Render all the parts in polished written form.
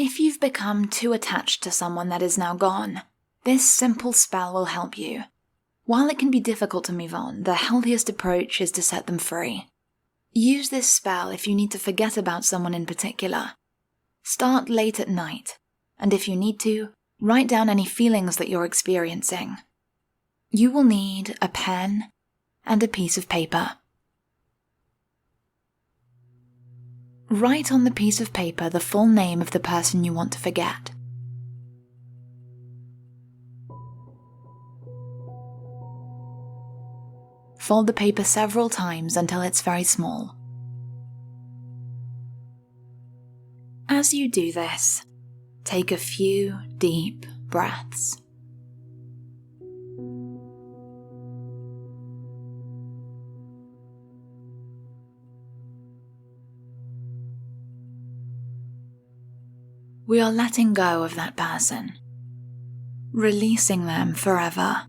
If you've become too attached to someone that is now gone, this simple spell will help you. While it can be difficult to move on, the healthiest approach is to set them free. Use this spell if you need to forget about someone in particular. Start late at night, and if you need to, write down any feelings that you're experiencing. You will need a pen and a piece of paper. Write on the piece of paper the full name of the person you want to forget. Fold the paper several times until it's very small. As you do this, take a few deep breaths. We are letting go of that person, releasing them forever.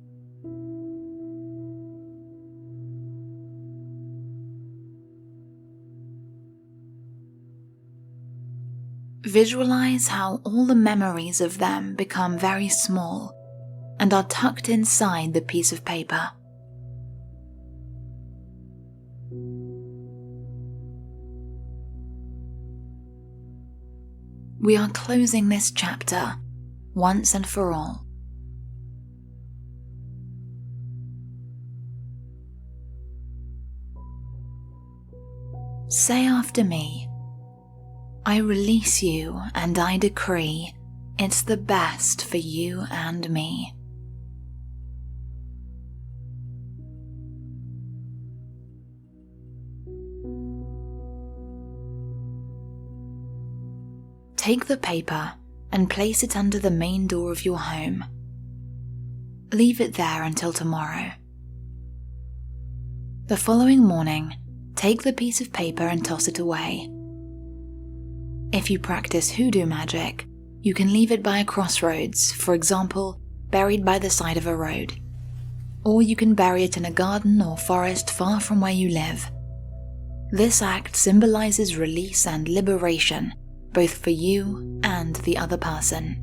Visualize how all the memories of them become very small and are tucked inside the piece of paper. We are closing this chapter once and for all. Say after me, I release you and I decree it's the best for you and me. Take the paper and place it under the main door of your home. Leave it there until tomorrow. The following morning, take the piece of paper and toss it away. If you practice hoodoo magic, you can leave it by a crossroads, for example, buried by the side of a road. Or you can bury it in a garden or forest far from where you live. This act symbolizes release and liberation, both for you and the other person.